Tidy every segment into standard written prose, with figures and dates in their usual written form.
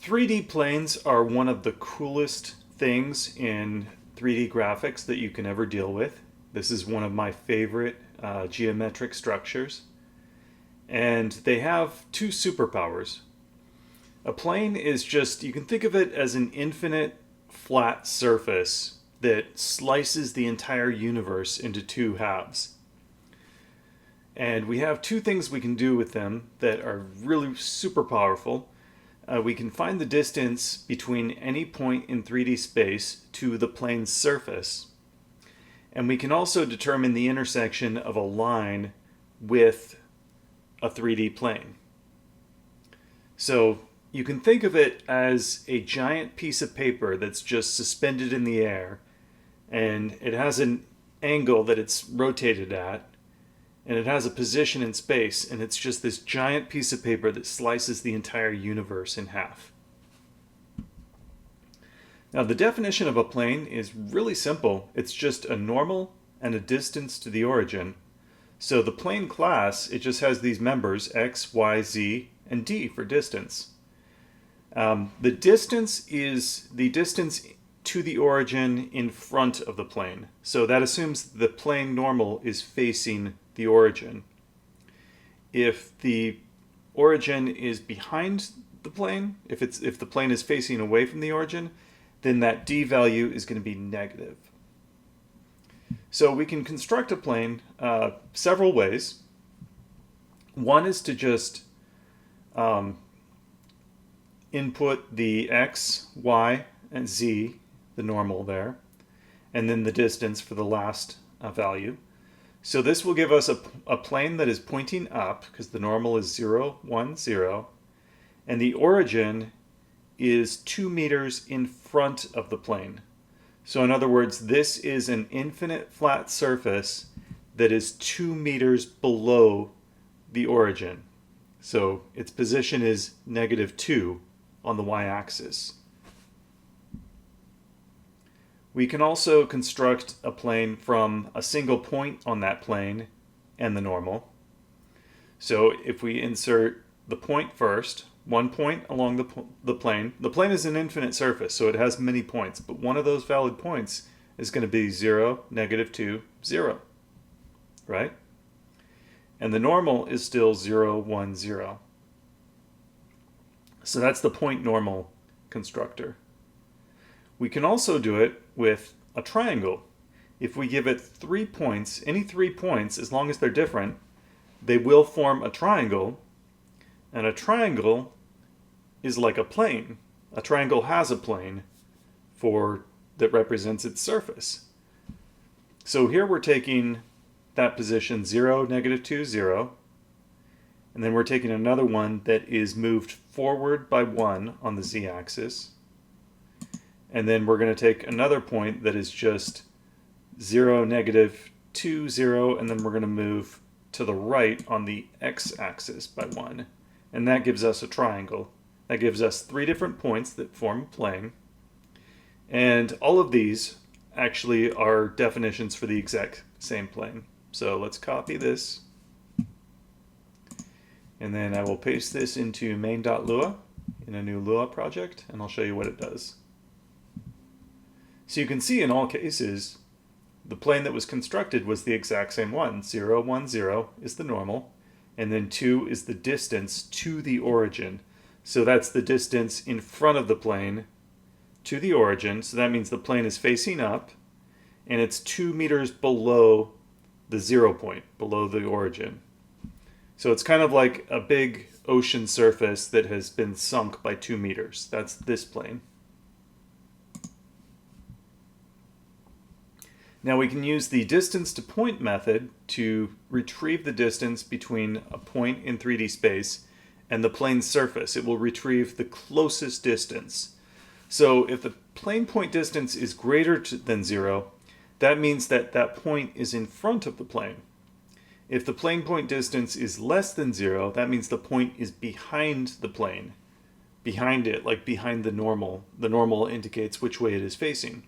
3D planes are one of the coolest things in 3D graphics that you can ever deal with. This is one of my favorite geometric structures. And they have two superpowers. A plane is just, you can think of it as an infinite flat surface that slices the entire universe into two halves. And we have two things we can do with them that are really super powerful. We can find the distance between any point in 3D space to the plane's surface. And we can also determine the intersection of a line with a 3D plane. So you can think of it as a giant piece of paper that's just suspended in the air, and it has an angle that it's rotated at, and it has a position in space, and it's just this giant piece of paper that slices the entire universe in half. Now, the definition of a plane is really simple. It's just a normal and a distance to the origin. So the plane class, it just has these members, x, y, z, and d for distance. The distance is the distance to the origin in front of the plane. So that assumes the plane normal is facing the origin. If the origin is behind the plane, if the plane is facing away from the origin, then that d value is going to be negative. So we can construct a plane several ways. One is to just input the x, y, and z, the normal there, and then the distance for the last value. So this will give us a plane that is pointing up, because the normal is 0, 1, 0, and the origin is 2 meters in front of the plane. So in other words, this is an infinite flat surface that is 2 meters below the origin. So its position is -2 on the y-axis. We can also construct a plane from a single point on that plane and the normal. So if we insert the point first, one point along the plane is an infinite surface, so it has many points, but one of those valid points is going to be 0, -2, 0, right? And the normal is still 0, 1, 0. So that's the point normal constructor. We can also do it with a triangle. If we give it 3 points, any 3 points, as long as they're different, they will form a triangle. And a triangle is like a plane. A triangle has a plane that represents its surface. So here we're taking that position 0, -2, 0. And then we're taking another one that is moved forward by 1 on the z-axis. And then we're going to take another point that is just 0, -2, 0, and then we're going to move to the right on the x-axis by 1. And that gives us a triangle. That gives us 3 different points that form a plane. And all of these actually are definitions for the exact same plane. So let's copy this. And then I will paste this into main.lua in a new Lua project, and I'll show you what it does. So you can see in all cases, the plane that was constructed was the exact same one. 0, 1, 0 is the normal, and then 2 is the distance to the origin. So that's the distance in front of the plane to the origin. So that means the plane is facing up, and it's 2 meters below the 0 point, below the origin. So it's kind of like a big ocean surface that has been sunk by 2 meters. That's this plane. Now we can use the distance to point method to retrieve the distance between a point in 3D space and the plane's surface. It will retrieve the closest distance. So if the plane point distance is greater than 0, that means that that point is in front of the plane. If the plane point distance is less than 0, that means the point is behind the plane. Behind it, like behind the normal. The normal indicates which way it is facing.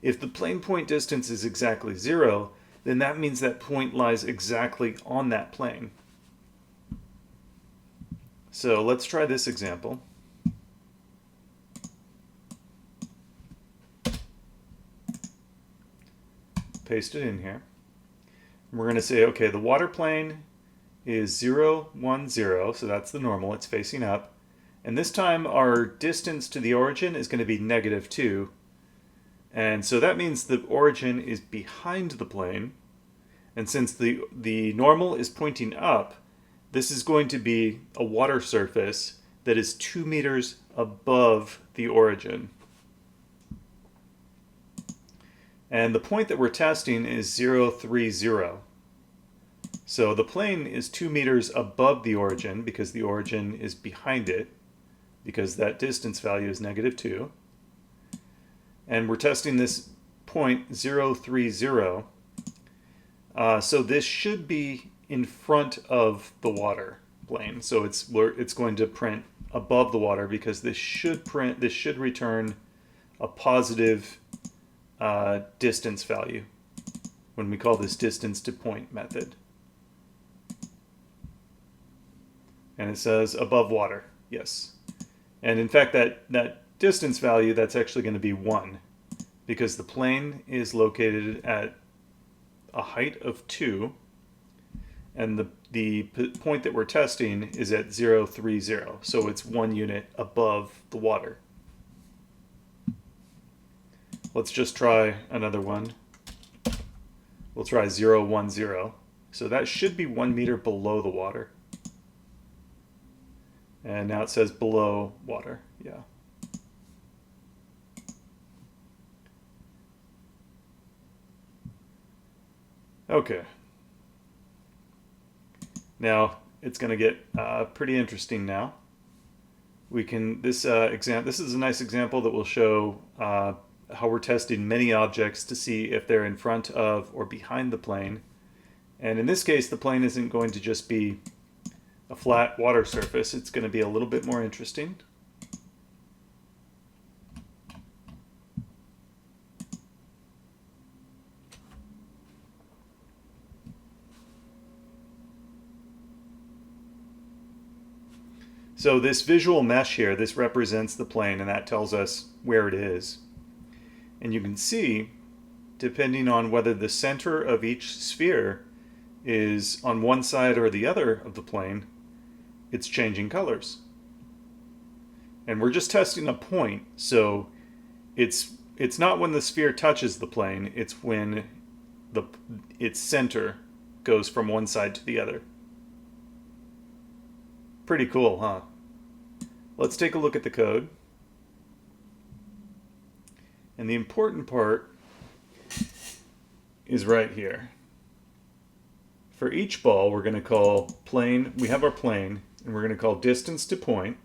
If the plane point distance is exactly 0, then that means that point lies exactly on that plane. So let's try this example. paste it in here. And we're going to say, okay, the water plane is 0, 1, 0, so that's the normal, it's facing up. And this time our distance to the origin is going to be -2. And so that means the origin is behind the plane. And since the normal is pointing up, this is going to be a water surface that is 2 meters above the origin. And the point that we're testing is 0, 3, 0. So the plane is 2 meters above the origin because the origin is behind it, because that distance value is -2. And we're testing this point 0, 3, 0. So this should be in front of the water plane. So it's going to print above the water because this should return a positive distance value when we call this distance to point method. And it says above water, yes. And in fact, that distance value, that's actually going to be 1 because the plane is located at a height of 2 and the point that we're testing is at 0, 3, 0. So it's 1 unit above the water. Let's just try another one. We'll try 0, 1, 0. So that should be 1 meter below the water. And now it says below water, yeah. Okay. Now it's going to get pretty interesting now. We can, this is a nice example that will show how we're testing many objects to see if they're in front of or behind the plane. And in this case, the plane isn't going to just be a flat water surface. It's going to be a little bit more interesting. So this visual mesh here, this represents the plane, and that tells us where it is. And you can see, depending on whether the center of each sphere is on one side or the other of the plane, it's changing colors. And we're just testing a point, so it's not when the sphere touches the plane, it's when its center goes from one side to the other. Pretty cool, huh? Let's take a look at the code. And the important part is right here. For each ball, we're going to call plane, we have our plane, and we're going to call distance to point.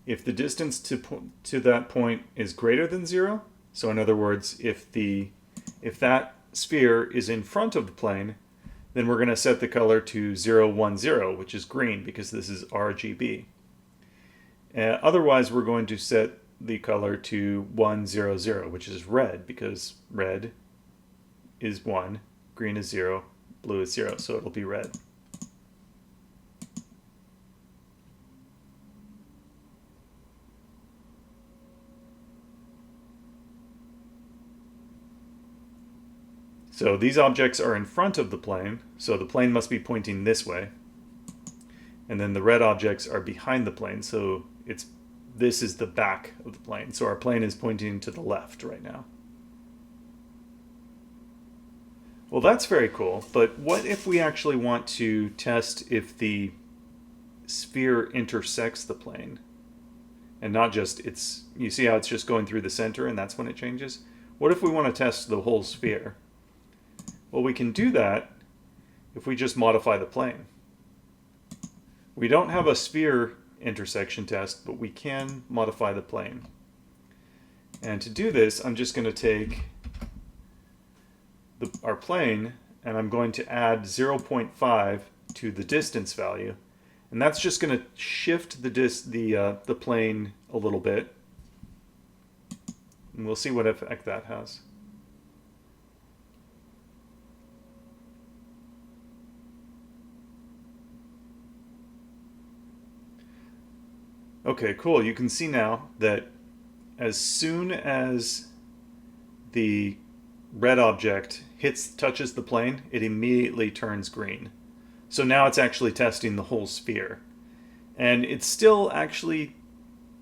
If the distance to that point is greater than 0, so in other words, if that sphere is in front of the plane, then we're going to set the color to 0, 1, 0, which is green because this is RGB. Otherwise, we're going to set the color to 1, 0, 0, which is red because red is 1, green is 0, blue is 0, so it'll be red. So these objects are in front of the plane, so the plane must be pointing this way. And then the red objects are behind the plane, so this is the back of the plane. So our plane is pointing to the left right now. Well, that's very cool, but what if we actually want to test if the sphere intersects the plane? And not just, you see how it's just going through the center and that's when it changes? What if we want to test the whole sphere? Well, we can do that if we just modify the plane. We don't have a sphere intersection test, but we can modify the plane. And to do this, I'm just going to take our plane and I'm going to add 0.5 to the distance value. And that's just going to shift the plane a little bit. And we'll see what effect that has. Okay, cool. You can see now that as soon as the red object touches the plane, it immediately turns green. So now it's actually testing the whole sphere. And it's still actually,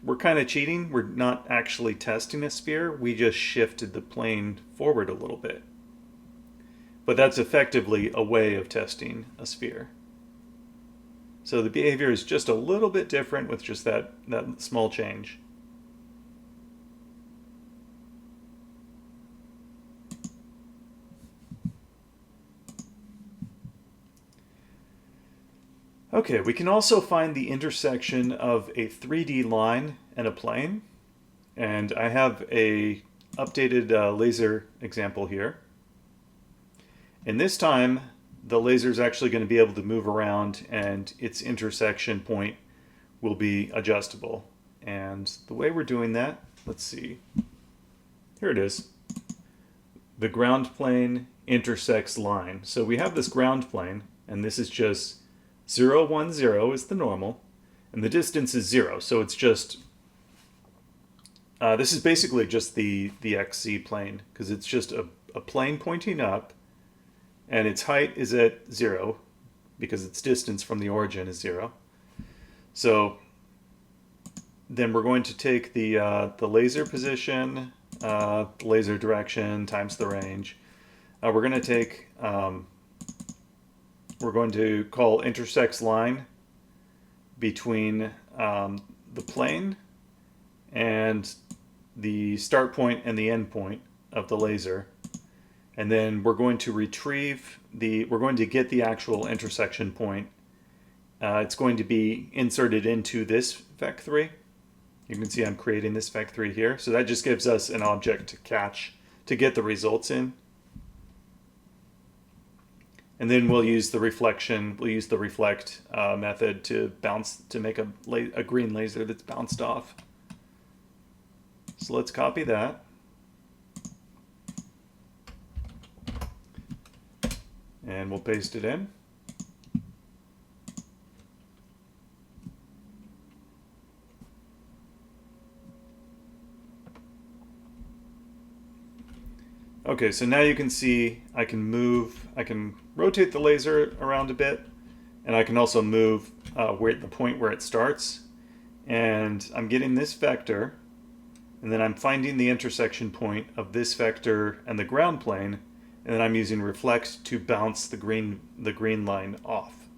we're kind of cheating. We're not actually testing a sphere. We just shifted the plane forward a little bit. But that's effectively a way of testing a sphere. So the behavior is just a little bit different with just that small change. Okay, we can also find the intersection of a 3D line and a plane. And I have a updated laser example here. And this time, the laser is actually going to be able to move around and its intersection point will be adjustable. And the way we're doing that, let's see. Here it is. The ground plane intersects line. So we have this ground plane, and this is just 0, 1, 0 is the normal, and the distance is 0. So it's just, this is basically just the XZ plane, because it's just a plane pointing up, and its height is at 0, because its distance from the origin is 0. So then we're going to take the laser position, the laser direction times the range. We're going to take, we're going to call intersects line between the plane and the start point and the end point of the laser. And then we're going to we're going to get the actual intersection point. It's going to be inserted into this vec3. You can see I'm creating this vec3 here. So that just gives us an object to catch, to get the results in. And then we'll use the reflect method to make a green laser that's bounced off. So let's copy that. And we'll paste it in. Okay, so now you can see I can rotate the laser around a bit, and I can also move the point where it starts. And I'm getting this vector, and then I'm finding the intersection point of this vector and the ground plane, and then I'm using reflect to bounce the green line off.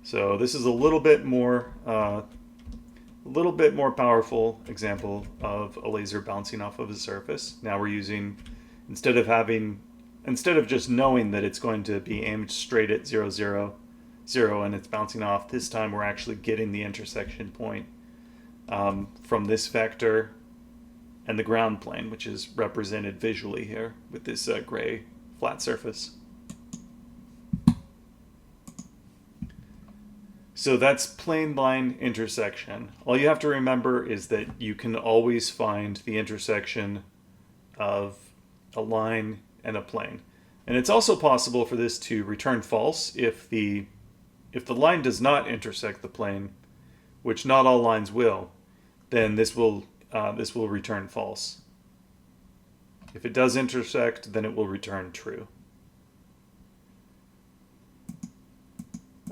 So this is a little bit more powerful example of a laser bouncing off of a surface. Now we're using, instead of just knowing that it's going to be aimed straight at 0, 0, 0 and it's bouncing off, this time we're actually getting the intersection point from this vector and the ground plane, which is represented visually here with this gray flat surface. So that's plane line intersection. All you have to remember is that you can always find the intersection of a line and a plane. And it's also possible for this to return false if the line does not intersect the plane, which not all lines will, then this will return false. If it does intersect, then it will return true.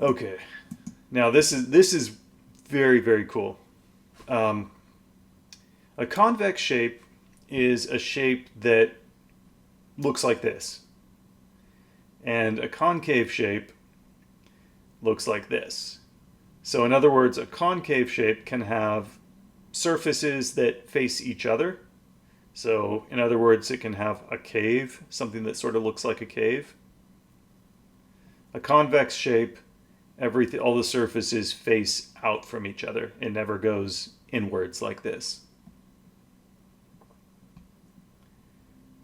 Okay. Now this is very, very cool. A convex shape is a shape that looks like this. And a concave shape looks like this. So in other words, a concave shape can have surfaces that face each other. So in other words, it can have a cave, something that sort of looks like a cave. A convex shape, all the surfaces face out from each other. It never goes inwards like this.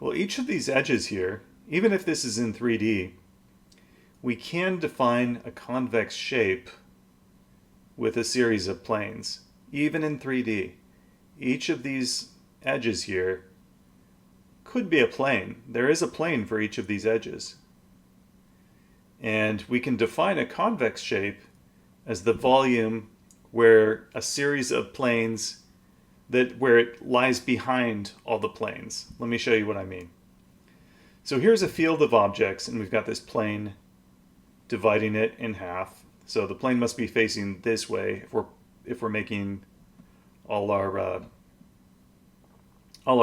Well, each of these edges here, even if this is in 3D, we can define a convex shape with a series of planes, even in 3D. Each of these edges here could be a plane. There is a plane for each of these edges. And we can define a convex shape as the volume where a series of planes that where it lies behind all the planes. Let me show you what I mean. So here's a field of objects, and we've got this plane dividing it in half. So the plane must be facing this way if we're making all our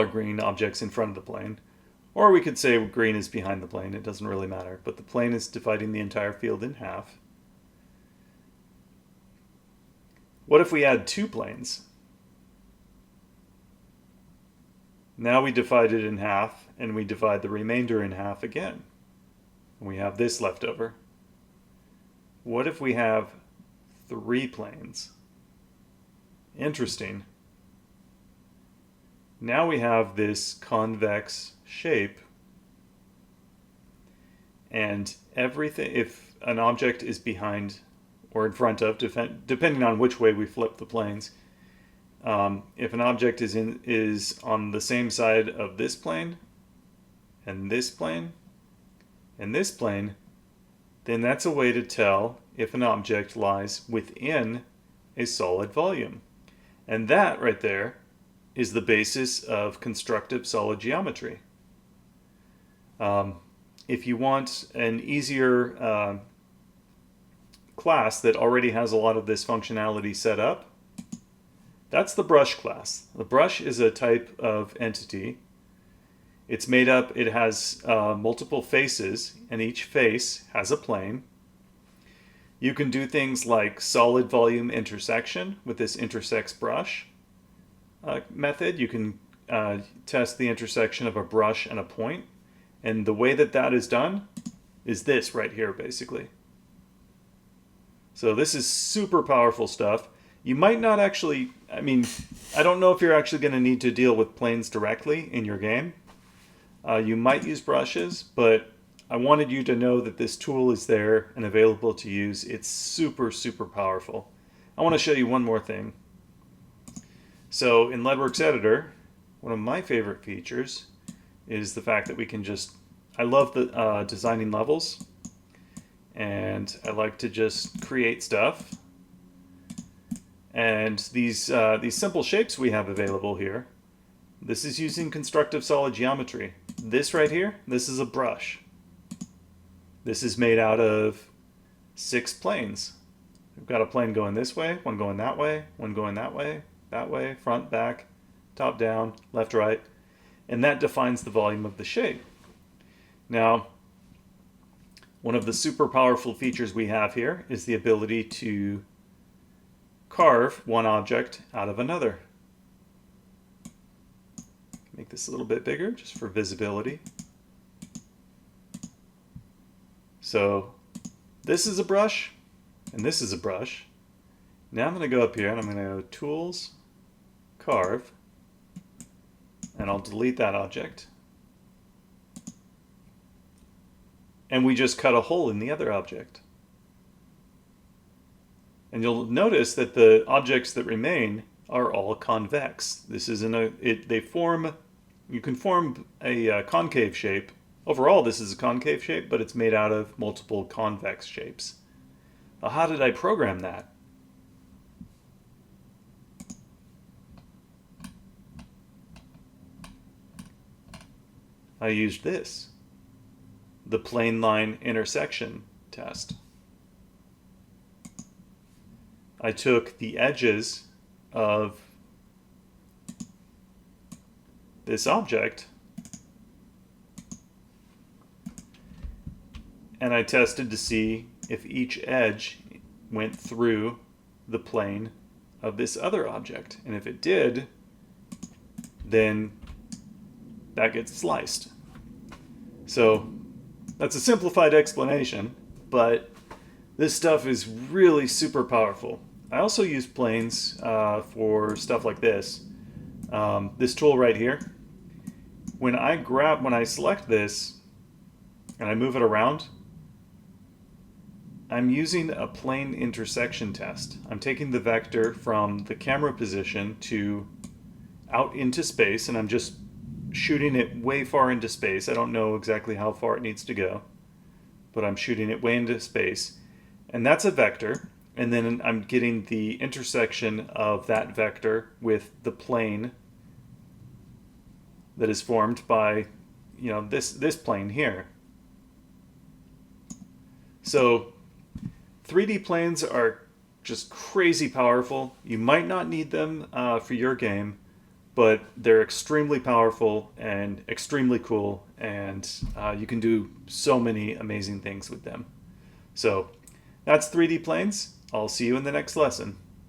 green objects in front of the plane. Or we could say green is behind the plane. It doesn't really matter. But the plane is dividing the entire field in half. What if we add two planes? Now we divide it in half, and we divide the remainder in half again. We have this left over. What if we have three planes? Interesting. Now we have this convex shape, and everything, if an object is behind or in front of, depending on which way we flip the planes, if an object is on the same side of this plane, and this plane, and this plane, then that's a way to tell if an object lies within a solid volume. And that right there is the basis of constructive solid geometry. If you want an easier class that already has a lot of this functionality set up, that's the brush class. The brush is a type of entity. It's made up, it has multiple faces, and each face has a plane. You can do things like solid volume intersection with this intersects brush method. You can test the intersection of a brush and a point. And the way that that is done is this right here, basically. So this is super powerful stuff. You might not actually, I don't know if you're actually going to need to deal with planes directly in your game. You might use brushes, but I wanted you to know that this tool is there and available to use. It's super, super powerful. I want to show you one more thing. So in Leadworks Editor, one of my favorite features is the fact that we can just, I love the designing levels, and I like to just create stuff. And these simple shapes we have available here, this is using constructive solid geometry. This right here, this is a brush. This is made out of 6 planes. We've got a plane going this way, one going that way, one going that way, front, back, top, down, left, right. And that defines the volume of the shape. Now, one of the super powerful features we have here is the ability to carve one object out of another. Make this a little bit bigger just for visibility. So this is a brush, and this is a brush. Now I'm going to go up here and I'm going to go Tools, Carve, and I'll delete that object. And we just cut a hole in the other object. And you'll notice that the objects that remain are all convex. This is you can form a concave shape. Overall, this is a concave shape, but it's made out of multiple convex shapes. Now, how did I program that? I used this, the plane line intersection test. I took the edges of this object and I tested to see if each edge went through the plane of this other object. And if it did, then that gets sliced. So that's a simplified explanation, but this stuff is really super powerful. I also use planes for stuff like this. This tool right here. When I select this and I move it around, I'm using a plane intersection test. I'm taking the vector from the camera position to out into space, and I'm just shooting it way far into space. I don't know exactly how far it needs to go, but I'm shooting it way into space. And that's a vector, and then I'm getting the intersection of that vector with the plane that is formed by, this plane here. So 3D planes are just crazy powerful. You might not need them for your game, but they're extremely powerful and extremely cool, and you can do so many amazing things with them. So that's 3D planes. I'll see you in the next lesson.